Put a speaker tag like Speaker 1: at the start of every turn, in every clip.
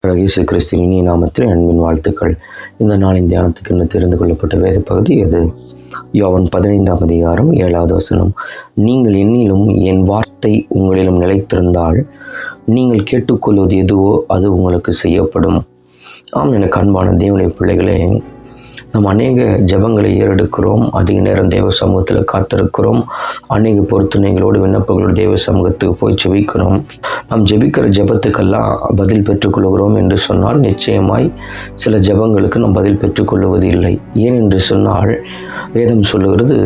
Speaker 1: இயேசு கிறிஸ்துவின் இனிய நாமத்தில் அன்பின் வாழ்த்துக்கள். இந்த நாளின் தியானத்துக்கு என்ன தெரிந்து கொள்ளப்பட்ட வேத பகுதி எது? யோவான் 15ஆம் அதிகாரம் 7வது வசனம். நீங்கள் என்னிலும் என் வார்த்தை உங்களிலும் நிலைத்திருந்தால் நீங்கள் கேட்டுக்கொள்வது எதுவோ அது உங்களுக்கு செய்யப்படும். ஆம், எனக்கு அன்பான தேவனுடைய பிள்ளைகளே, நாம் அநேக ஜெபங்களை ஏறெடுக்கிறோம், அதிக நேரம் தேவ சமூகத்தில் காத்திருக்கிறோம், அநேக பொருத்தனைகளோடு விண்ணப்பங்களோடு தேவ சமூகத்துக்கு போய் ஜெபிக்கிறோம். நாம் ஜெபிக்கிற ஜெபத்துக்கெல்லாம் பதில் பெற்றுக்கொள்கிறோம் என்று சொன்னால் நிச்சயமாய் சில ஜெபங்களுக்கு நாம் பதில் பெற்றுக்கொள்வது இல்லை. ஏன் என்று சொன்னால் வேதம் சொல்லுகிறது,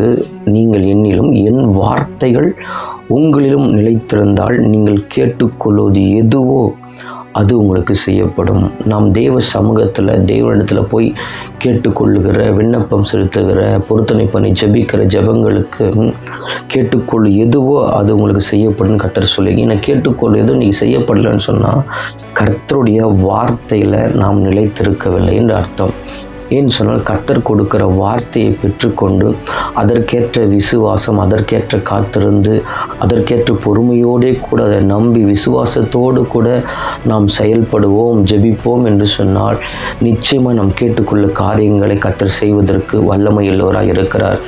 Speaker 1: நீங்கள் என்னிலும் என் வார்த்தைகள் உங்களிலும் நிலைத்திருந்தால் நீங்கள் கேட்டுக்கொள்வது எதுவோ அது உங்களுக்கு செய்யப்படும். நாம் தேவ சமூகத்தில் தேவனிடத்தில் போய் கேட்டுக்கொள்ளுகிற, விண்ணப்பம் செலுத்துகிற, பொருத்தனை பண்ணி ஜெபிக்கிற ஜெபங்களுக்கு கேட்டுக்கொள்ளு எதுவோ அது உங்களுக்கு செய்யப்படும் கர்த்தர் சொல்லி. ஏன்னா கேட்டுக்கொள்ளு எதுவும் நீங்கள் செய்யப்படலைன்னு சொன்னால் கர்த்தருடைய வார்த்தையில் நாம் நிலைத்திருக்கவில்லை என்று அர்த்தம். ஏன்னு சொன்னால் கர்த்தர் கொடுக்கிற வார்த்தையை பெற்றுக்கொண்டு அதற்கேற்ற விசுவாசம், அதற்கேற்ற காத்திருந்து, அதற்கேற்ற பொறுமையோடே கூட அதை நம்பி விசுவாசத்தோடு கூட நாம் செயல்படுவோம், ஜெபிப்போம் என்று சொன்னால் நிச்சயமாக நாம் கேட்டுக்கொள்ள காரியங்களை கர்த்தர் செய்வதற்கு வல்லமை உள்ளவராய் இருக்கிறார்.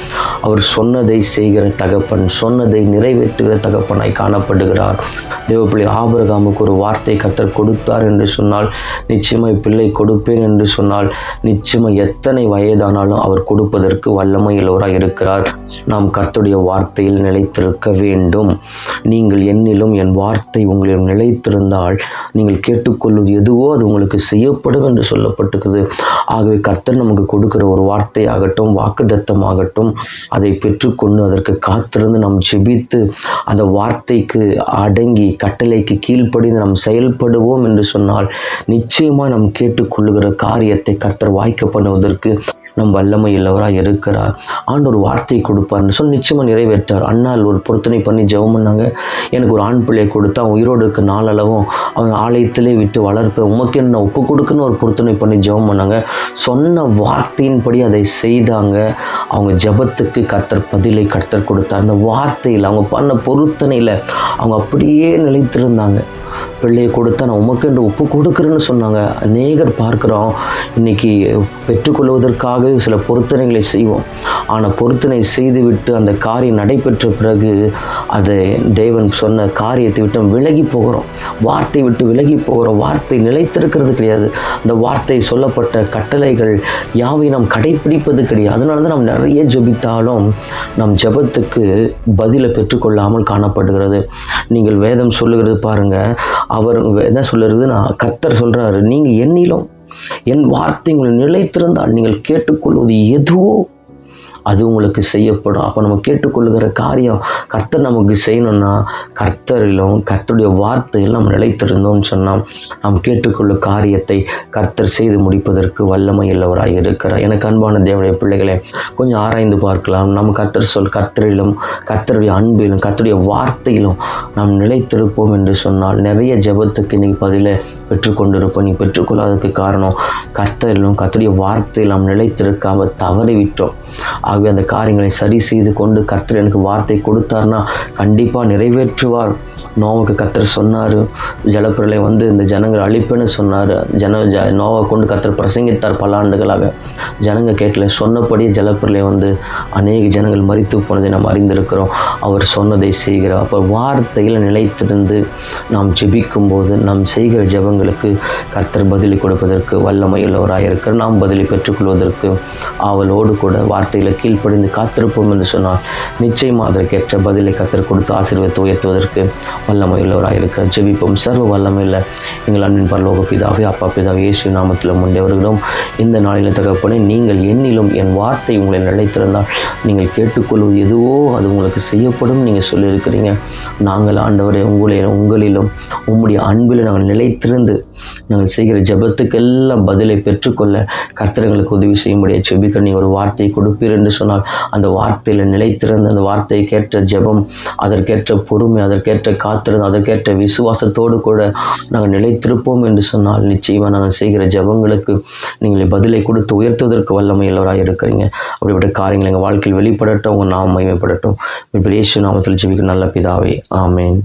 Speaker 1: அவர் சொன்னதை செய்கிற தகப்பன், சொன்னதை நிறைவேற்றுகிற தகப்பனாய் காணப்படுகிறார். தேவப்பிள்ளை ஆபிரகாமுக்கு ஒரு வார்த்தை கர்த்தர் கொடுத்தார் என்று சொன்னால் நிச்சயமாக பிள்ளை கொடுப்பேன் என்று சொன்னால் நிச்சயமாக எத்தனை வயதானாலும் அவர் கொடுப்பதற்கு வல்லமை உள்ளவராய் இருக்கிறார். நாம் கர்த்தருடைய வார்த்தையில் நிலைத்திருக்க வேண்டும். நீங்கள் என்னிலும் என் வார்த்தை உங்களிடம் நிலைத்திருந்தால் நீங்கள் கேட்டுக்கொள்வது எதுவோ அது உங்களுக்கு செய்யப்படும் என்று சொல்லப்பட்டிருக்குது. ஆகவே கர்த்தர் நமக்கு கொடுக்கிற ஒரு வார்த்தை ஆகட்டும், வாக்குத்தத்தம் ஆகட்டும், அதை பெற்றுக்கொண்டு அதற்கு காத்திருந்து நாம் ஜெபித்து அந்த வார்த்தைக்கு அடங்கி கட்டளைக்கு கீழ்ப்படிந்து நாம் செயல்படுவோம் என்று சொன்னால் நிச்சயமாக நாம் கேட்டுக்கொள்ளுகிற காரியத்தை கர்த்தர் வாய்க்க பண்ணுவதற்கு நம் வல்லமை உள்ளவராக இருக்கிறார். ஆண்டவர் வார்த்தையை கொடுப்பார்னு சொல்லி நிச்சயமாக நிறைவேற்றார். அண்ணால் ஒரு பொருத்தனை பண்ணி ஜெபம் பண்ணாங்க. எனக்கு ஒரு ஆண் பிள்ளையை கொடுத்தா உயிரோடு இருக்க நாளளவும் அவன் ஆலயத்திலே விட்டு வளர்ப்பேன், உமக்கு என்ன ஒப்பு கொடுக்குன்னு ஒரு பொருத்தனை பண்ணி ஜெபம் பண்ணாங்க. சொன்ன வார்த்தையின்படி அதை செய்தாங்க. அவங்க ஜெபத்துக்கு கர்த்தர் பதிலை கர்த்தர் கொடுத்தார். அந்த வார்த்தையில் அவங்க பண்ண பொருத்தனையில் அவங்க அப்படியே நிலைத்திருந்தாங்க. பிள்ளையை கொடுத்தா நான் உமக்கு என்று ஒப்பு கொடுக்குறேன்னு சொன்னாங்க. அநேகர் பார்க்குறோம், இன்னைக்கு பெற்றுக்கொள்வதற்காக சில பொருத்தனைகளை செய்வோம். ஆனால் பொருத்தனை செய்துவிட்டு அந்த காரியம் நடைபெற்ற பிறகு அதை தேவன் சொன்ன காரியத்தை விட்டு விலகி போகிறோம், வார்த்தை விட்டு விலகி போகிறோம். வார்த்தை நிலைத்திருக்கிறது கிடையாது. அந்த வார்த்தை சொல்லப்பட்ட கட்டளைகள் யாவை நாம் கடைப்பிடிப்பது கிடையாது. அதனால தான் நாம் நிறைய ஜெபித்தாலும் நம் ஜெபத்துக்கு பதிலை பெற்றுக்கொள்ளாமல் காணப்படுகிறது. நீங்கள் வேதம் சொல்லுகிறது பாருங்க, அவர் என்ன சொல்லுறது, நான் கர்த்தர் சொல்றாரு, நீங்க என்னிலும் என் வார்த்தை உங்களை நிலைத்திருந்தால் நீங்கள் கேட்டுக்கொள்வது எதுவோ அது உங்களுக்கு செய்யப்படும். அப்போ நம்ம கேட்டுக்கொள்ளுகிற காரியம் கர்த்தர் நமக்கு செய்யணும்னா கர்த்தரிலும் கர்த்தருடைய வார்த்தையில் நம்ம நிலைத்திருந்தோம்னு சொன்னால் நாம் கேட்டுக்கொள்ள காரியத்தை கர்த்தர் செய்து முடிப்பதற்கு வல்லமை உள்ளவராக இருக்கிறார். எனக்கு அன்பான தேவனுடைய பிள்ளைகளை கொஞ்சம் ஆராய்ந்து பார்க்கலாம். நம்ம கர்த்தரிலும் கர்த்தருடைய அன்பிலும் கர்த்தருடைய வார்த்தையிலும் நாம் நிலைத்திருப்போம் என்று சொன்னால் நிறைய ஜெபத்துக்கு இன்னைக்கு பதிலை பெற்றுக்கொண்டிருப்போம். நீ பெற்றுக்கொள்ளாததுக்கு காரணம் கர்த்தரிலும் கர்த்தருடைய வார்த்தையில் நாம் நிலைத்திருக்காமல் தவறிவிட்டோம். ஆகவே அந்த காரியங்களை சரி செய்து கொண்டு கர்த்தர் எனக்கு வார்த்தை கொடுத்தார்னா கண்டிப்பாக நிறைவேற்றுவார். நோவாவுக்கு கர்த்தர் சொன்னார், ஜலப்பிரளயம் வந்து இந்த ஜனங்கள் அழிப்புன்னு சொன்னார். நோவை கொண்டு கர்த்தர் பிரசங்கித்தார் பல ஆண்டுகளாக. ஜனங்க கேட்கல, சொன்னபடியே ஜலப்பிரளயம் வந்து அநேக ஜனங்கள் மரித்து போனதை நாம் அறிந்திருக்கிறோம். அவர் சொன்னதை செய்கிறார். அப்போ வார்த்தையில் நிலைத்திருந்து நாம் ஜெபிக்கும் போது நாம் செய்கிற ஜெபங்களுக்கு கர்த்தர் பதிலை கொடுப்பதற்கு வல்லமை உள்ளவராக இருக்கிறார். நாம் பதிலை பெற்றுக்கொள்வதற்கு ஆவலோடு கூட வார்த்தையில் கீழ்ப்படிந்து காத்திருப்போம் என்று சொன்னால் நிச்சயமாக அதற்கேற்ற பதிலை கர்த்தர் கொடுத்து ஆசீர்வாதத்தை உயர்த்துவதற்கு வல்லமை உள்ளவராக இருக்கிறார். ஜெபிப்போம். சர்வ வல்லமையில் எங்கள் அன்பின் பரலோக பிதாவே, அப்பா பிதாவே, இயேசு நாமத்தில் முன்னே வருகிறோம். இந்த நாளில் தகப்பனே, நீங்கள் என்னிலும் என் வார்த்தை உங்களை நிலைத்திருந்தால் நீங்கள் கேட்டுக்கொள்வது எதுவோ அது உங்களுக்கு செய்யப்படும் நீங்கள் சொல்லியிருக்கிறீங்க. நாங்கள் ஆண்டவரே உங்களிலும் உம்முடைய அன்பில் நாங்கள் நிலைத்திருந்து நாங்கள் செய்கிற ஜெபத்துக்கெல்லாம் பதிலை பெற்றுக்கொள்ள கர்த்தர் எங்களுக்கு உதவி செய்யும்படியாக ஜெபிக்க நீங்கள் ஒரு வார்த்தையை கொடுப்பீர் என்று சொன்னால் அந்த வார்த்தையில் நிலைத்திருந்து அந்த வார்த்தையை கேட்ட ஜெபம், அதற்கேற்ற பொறுமை, அதற்கேற்ற காத்திருந்து, அதற்கேற்ற விசுவாசத்தோடு கூட நாங்கள் நிலைத்திருப்போம் என்று சொன்னால் நிச்சயமாக நாங்கள் செய்கிற ஜெபங்களுக்கு நீங்கள் பதிலை கொடுத்து உயர்த்துவதற்கு வல்லமை உள்ளவராக இருக்கிறீங்க. அப்படிப்பட்ட காரியங்கள் எங்கள் வாழ்க்கையில் வெளிப்படட்டும், உங்கள் நாமம் மகிமைப்படட்டும். இயேசு நாமத்தில் ஜெபிக்கும் நல்ல பிதாவே, ஆமென்.